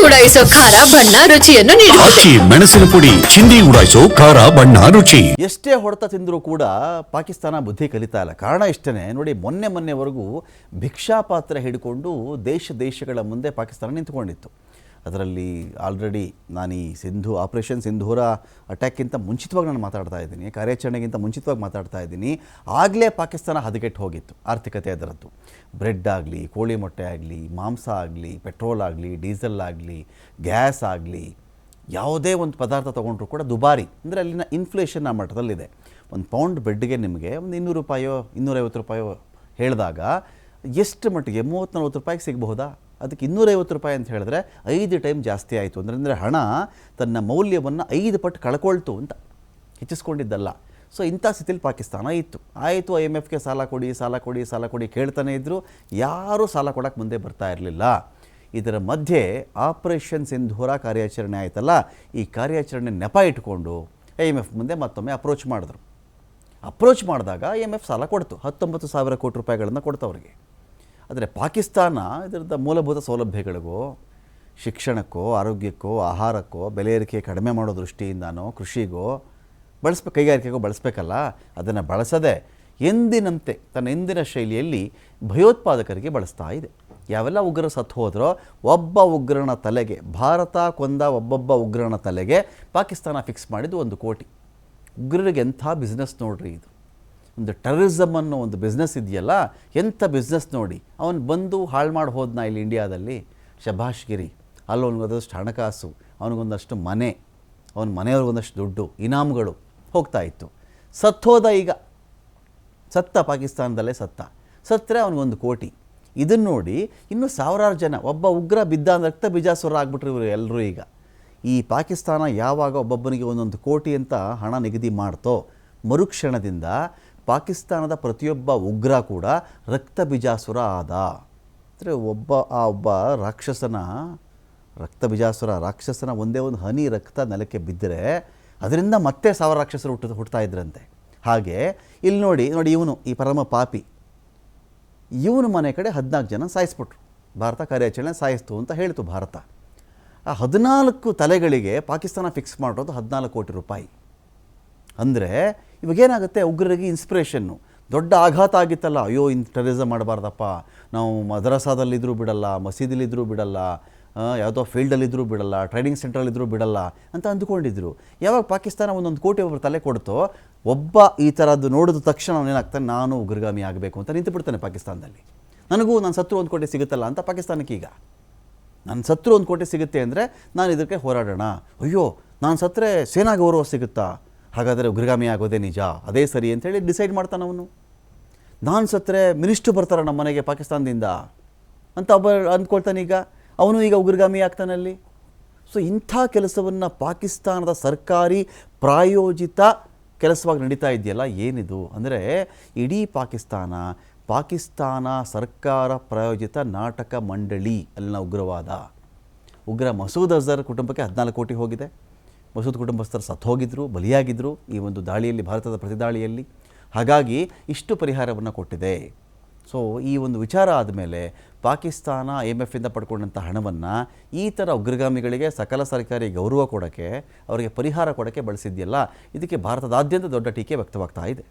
ಉಡಾಯಿಸೋ ಖಾರ ಬಣ್ಣ ರುಚಿಯನ್ನು ನೀಡುತ್ತದೆ. ಅಕ್ಕಿ ಮೆಣಸಿನ ಪುಡಿ ಚಿಂದಿ ಉಡಾಯಿಸೋ ಖಾರ ಬಣ್ಣ ರುಚಿ. ಎಷ್ಟೇ ಹೊಡೆತ ತಿಂದರೂ ಕೂಡ ಪಾಕಿಸ್ತಾನ ಬುದ್ಧಿ ಕಲಿತಾ ಇಲ್ಲ. ಕಾರಣ ಇಷ್ಟೇ ನೋಡಿ, ಮೊನ್ನೆವರೆಗೂ ಭಿಕ್ಷಾಪಾತ್ರ ಹಿಡ್ಕೊಂಡು ದೇಶಗಳ ಮುಂದೆ ಪಾಕಿಸ್ತಾನ ನಿಂತ್ಕೊಂಡಿತ್ತು. ಅದರಲ್ಲಿ ಆಲ್ರೆಡಿ ನಾನು ಈ ಆಪರೇಷನ್ ಸಿಂಧೂರ ಅಟ್ಯಾಕ್ಗಿಂತ ಮುಂಚಿತವಾಗಿ ನಾನು ಮಾತಾಡ್ತಾ ಇದ್ದೀನಿ, ಕಾರ್ಯಾಚರಣೆಗಿಂತ ಮುಂಚಿತವಾಗಿ ಮಾತಾಡ್ತಾ ಇದ್ದೀನಿ. ಆಗಲೇ ಪಾಕಿಸ್ತಾನ ಹದಗೆಟ್ಟು ಹೋಗಿತ್ತು ಆರ್ಥಿಕತೆ ಅದರದ್ದು. ಬ್ರೆಡ್ ಆಗಲಿ, ಕೋಳಿ ಮೊಟ್ಟೆ ಆಗಲಿ, ಮಾಂಸ ಆಗಲಿ, ಪೆಟ್ರೋಲ್ ಆಗಲಿ, ಡೀಸೆಲ್ ಆಗಲಿ, ಗ್ಯಾಸ್ ಆಗಲಿ, ಯಾವುದೇ ಒಂದು ಪದಾರ್ಥ ತೊಗೊಂಡ್ರೂ ಕೂಡ ದುಬಾರಿ. ಅಂದರೆ ಅಲ್ಲಿನ ಇನ್ಫ್ಲೇಷನ್ ಆ ಮಟ್ಟದಲ್ಲಿದೆ. ಒಂದು ಪೌಂಡ್ ಬ್ರೆಡ್ಗೆ ನಿಮಗೆ ಒಂದು 200 ರೂಪಾಯೋ 250 ರೂಪಾಯೋ ಹೇಳಿದಾಗ ಎಷ್ಟು ಮಟ್ಟಿಗೆ 30-40 ರೂಪಾಯಿಗೆ ಸಿಗಬಹುದಾ? ಅದಕ್ಕೆ 250 ರೂಪಾಯಿ ಅಂತ ಹೇಳಿದ್ರೆ 5 ಟೈಮ್ ಜಾಸ್ತಿ ಆಯಿತು. ಅಂದರೆ ಹಣ ತನ್ನ ಮೌಲ್ಯವನ್ನು 5 ಪಟ್ಟು ಕಳ್ಕೊಳ್ತು ಅಂತ, ಹೆಚ್ಚಿಸ್ಕೊಂಡಿದ್ದಲ್ಲ. ಸೊ ಇಂಥ ಸ್ಥಿತಿಲಿ ಪಾಕಿಸ್ತಾನ ಇತ್ತು. ಆಯಿತು, IMFಗೆ ಸಾಲ ಕೊಡಿ ಕೇಳ್ತಾನೆ ಇದ್ದರು. ಯಾರೂ ಸಾಲ ಕೊಡೋಕ್ಕೆ ಮುಂದೆ ಬರ್ತಾ ಇರಲಿಲ್ಲ. ಇದರ ಮಧ್ಯೆ ಆಪರೇಷನ್ ಸಿಂಧೂರ ಕಾರ್ಯಾಚರಣೆ ಆಯ್ತಲ್ಲ, ಈ ಕಾರ್ಯಾಚರಣೆ ನೆಪ ಇಟ್ಕೊಂಡು IMF ಮುಂದೆ ಮತ್ತೊಮ್ಮೆ ಅಪ್ರೋಚ್ ಮಾಡಿದಾಗ IMF ಸಾಲ ಕೊಡ್ತು. 19,000 ಕೋಟಿ ರೂಪಾಯಿಗಳನ್ನು ಕೊಡ್ತು ಅವರಿಗೆ. ಆದರೆ ಪಾಕಿಸ್ತಾನ ಇದರದ ಮೂಲಭೂತ ಸೌಲಭ್ಯಗಳಿಗೋ, ಶಿಕ್ಷಣಕ್ಕೋ, ಆರೋಗ್ಯಕ್ಕೋ, ಆಹಾರಕ್ಕೋ ಬೆಲೆ ಏರಿಕೆ ಕಡಿಮೆ ಮಾಡೋ ದೃಷ್ಟಿಯಿಂದನೋ, ಕೃಷಿಗೋ ಕೈಗಾರಿಕೆಗೋ ಬಳಸಬೇಕಲ್ಲ, ಅದನ್ನು ಬಳಸದೆ ಎಂದಿನಂತೆ ತನ್ನ ಎಂದಿನ ಶೈಲಿಯಲ್ಲಿ ಭಯೋತ್ಪಾದಕರಿಗೆ ಬಳಸ್ತಾ ಇದೆ. ಯಾವೆಲ್ಲ ಉಗ್ರರು ಸತ್ತು ಹೋದರೋ ಒಬ್ಬ ಉಗ್ರನ ತಲೆಗೆ, ಭಾರತ ಕೊಂದ ಒಬ್ಬೊಬ್ಬ ಉಗ್ರನ ತಲೆಗೆ ಪಾಕಿಸ್ತಾನ ಫಿಕ್ಸ್ ಮಾಡಿದ್ದು 1 ಕೋಟಿ. ಉಗ್ರರಿಗೆ ಎಂಥ ಬಿಸ್ನೆಸ್ ನೋಡ್ರಿ ಇದು. ಒಂದು ಟೆರರಿಸಮ್ ಅನ್ನೋ ಒಂದು ಬಿಸ್ನೆಸ್ ಇದೆಯಲ್ಲ, ಎಂಥ ಬಿಸ್ನೆಸ್ ನೋಡಿ. ಅವನು ಬಂದು ಹಾಳು ಮಾಡಿ ಹೋದ್ನ ಇಲ್ಲಿ ಇಂಡಿಯಾದಲ್ಲಿ, ಶಭಾಷ್ಗಿರಿ. ಅಲ್ಲಿ ಅವನಿಗೊಂದಷ್ಟು ಹಣಕಾಸು, ಅವನಿಗೊಂದಷ್ಟು ಮನೆ, ಅವನ ಮನೆಯವ್ರಿಗೊಂದಷ್ಟು ದುಡ್ಡು, ಇನಾಮ್ಗಳು ಹೋಗ್ತಾ ಇತ್ತು. ಸತ್ತೋದ ಈಗ ಪಾಕಿಸ್ತಾನದಲ್ಲೇ ಸತ್ತರೆ ಅವನಿಗೊಂದು ಕೋಟಿ. ಇದನ್ನು ನೋಡಿ ಇನ್ನೂ ಸಾವಿರಾರು ಜನ, ಒಬ್ಬ ಉಗ್ರ ಬಿದ್ದ ಅಂದ್ರೆ ರಕ್ತ ಬೀಜಾಸುರ ಆಗ್ಬಿಟ್ರು ಇವರು ಎಲ್ಲರೂ. ಈಗ ಈ ಪಾಕಿಸ್ತಾನ ಯಾವಾಗ ಒಬ್ಬೊಬ್ಬನಿಗೆ 1 ಕೋಟಿ ಅಂತ ಹಣ ನಿಗದಿ ಮಾಡ್ತೋ, ಮರುಕ್ಷಣದಿಂದ ಪಾಕಿಸ್ತಾನದ ಪ್ರತಿಯೊಬ್ಬ ಉಗ್ರ ಕೂಡ ರಕ್ತ ಬೀಜಾಸುರ ಆದ. ಅಂದರೆ ಒಬ್ಬ ರಾಕ್ಷಸನ ಒಂದೇ ಒಂದು ಹನಿ ರಕ್ತ ನೆಲಕ್ಕೆ ಬಿದ್ದರೆ ಅದರಿಂದ ಮತ್ತೆ 1000 ರಾಕ್ಷಸರು ಹುಟ್ಟುತ್ತಾ ಇದ್ರಂತೆ. ಹಾಗೆ ಇಲ್ಲಿ ನೋಡಿ ಇವನು ಈ ಪರಮ ಪಾಪಿ, ಇವನು ಮನೆ ಕಡೆ 14 ಜನ ಸಾಯಿಸ್ಬಿಟ್ರು. ಭಾರತ ಕಾರ್ಯಾಚರಣೆ ಸಾಯಿಸ್ತು ಅಂತ ಹೇಳ್ತು ಭಾರತ. ಆ 14 ತಲೆಗಳಿಗೆ ಪಾಕಿಸ್ತಾನ ಫಿಕ್ಸ್ ಮಾಡಿರೋದು 14 ಕೋಟಿ ರೂಪಾಯಿ. ಅಂದರೆ ಇವಾಗೇನಾಗುತ್ತೆ, ಉಗ್ರರಿಗೆ ಇನ್ಸ್ಪಿರೇಷನ್ನು. ದೊಡ್ಡ ಆಘಾತ ಆಗಿತ್ತಲ್ಲ, ಅಯ್ಯೋ ಟೆರರಿಸಮ್ ಮಾಡಬಾರ್ದಪ್ಪ, ನಾವು ಮದ್ರಸಾದಲ್ಲಿದ್ದರೂ ಬಿಡಲ್ಲ, ಮಸೀದಿಲಿದ್ದರೂ ಬಿಡಲ್ಲ, ಯಾವುದೋ ಫೀಲ್ಡಲ್ಲಿದ್ದರೂ ಬಿಡಲ್ಲ, ಟ್ರೈನಿಂಗ್ ಸೆಂಟ್ರಲ್ಲಿದ್ದರೂ ಬಿಡಲ್ಲ ಅಂತ ಅಂದ್ಕೊಂಡಿದ್ರು. ಯಾವಾಗ ಪಾಕಿಸ್ತಾನ 1 ಕೋಟಿ ಒಬ್ಬರು ತಲೆ ಕೊಡ್ತೋ, ಒಬ್ಬ ಈ ಥರದ್ದು ನೋಡಿದ ತಕ್ಷಣ ಅವನೇನಾಗ್ತಾನೆ, ನಾನು ಉಗ್ರಗಾಮಿ ಆಗಬೇಕು ಅಂತ ನಿಂತು ಬಿಡ್ತಾನೆ ಪಾಕಿಸ್ತಾನದಲ್ಲಿ. ನನ್ನ ಸತ್ರು 1 ಕೋಟಿ ಸಿಗುತ್ತಲ್ಲ ಅಂತ ಪಾಕಿಸ್ತಾನಕ್ಕೆ. ಈಗ ನನ್ನ ಸತ್ರು 1 ಕೋಟಿ ಸಿಗುತ್ತೆ ಅಂದರೆ ನಾನು ಇದಕ್ಕೆ ಹೋರಾಡೋಣ. ಅಯ್ಯೋ ನಾನು ಸತ್ತರೆ ಸೇನಾ ಗೌರವ ಸಿಗುತ್ತಾ, ಹಾಗಾದರೆ ಉಗ್ರಗಾಮಿ ಆಗೋದೇ ನಿಜ, ಅದೇ ಸರಿ ಅಂಥೇಳಿ ಡಿಸೈಡ್ ಮಾಡ್ತಾನೆ ಅವನು. ನಾನು ಸತ್ತರೆ ಮಿನಿಸ್ಟ್ರು ಬರ್ತಾರೆ ನಮ್ಮ ಮನೆಗೆ ಪಾಕಿಸ್ತಾನದಿಂದ ಅಂತ ಒಬ್ಬ ಅಂದ್ಕೊಳ್ತಾನೆ. ಅವನು ಈಗ ಉಗ್ರಗಾಮಿ ಆಗ್ತಾನಲ್ಲಿ. ಸೊ ಇಂಥ ಕೆಲಸವನ್ನು ಪಾಕಿಸ್ತಾನದ ಸರ್ಕಾರಿ ಪ್ರಾಯೋಜಿತ ಕೆಲಸವಾಗಿ ನಡೀತಾ ಇದೆಯಲ್ಲ, ಏನಿದು ಅಂದರೆ ಇಡೀ ಪಾಕಿಸ್ತಾನ ಸರ್ಕಾರ ಪ್ರಾಯೋಜಿತ ನಾಟಕ ಮಂಡಳಿ ಅಲ್ಲಿನ ಉಗ್ರ ಮಸೂದ್ ಅಜರ್ ಕುಟುಂಬಕ್ಕೆ 14 ಕೋಟಿ ಹೋಗಿದೆ. ಮಸೂದ್ ಕುಟುಂಬಸ್ಥರು ಸತ್ತು ಹೋಗಿದ್ದರು, ಬಲಿಯಾಗಿದ್ದರು ಈ ಒಂದು ದಾಳಿಯಲ್ಲಿ, ಭಾರತದ ಪ್ರತಿದಾಳಿಯಲ್ಲಿ. ಹಾಗಾಗಿ ಇಷ್ಟು ಪರಿಹಾರವನ್ನು ಕೊಟ್ಟಿದೆ. ಸೊ ಈ ಒಂದು ವಿಚಾರ ಆದಮೇಲೆ ಪಾಕಿಸ್ತಾನ IMFಯಿಂದ ಪಡ್ಕೊಂಡಂಥ ಹಣವನ್ನು ಈ ಥರ ಉಗ್ರಗಾಮಿಗಳಿಗೆ ಸಕಲ ಸರ್ಕಾರಿ ಗೌರವ ಕೊಡೋಕ್ಕೆ, ಅವರಿಗೆ ಪರಿಹಾರ ಕೊಡೋಕ್ಕೆ ಬಳಸಿದೆಯಲ್ಲ, ಇದಕ್ಕೆ ಭಾರತದಾದ್ಯಂತ ದೊಡ್ಡ ಟೀಕೆ ವ್ಯಕ್ತವಾಗ್ತಾ ಇದೆ.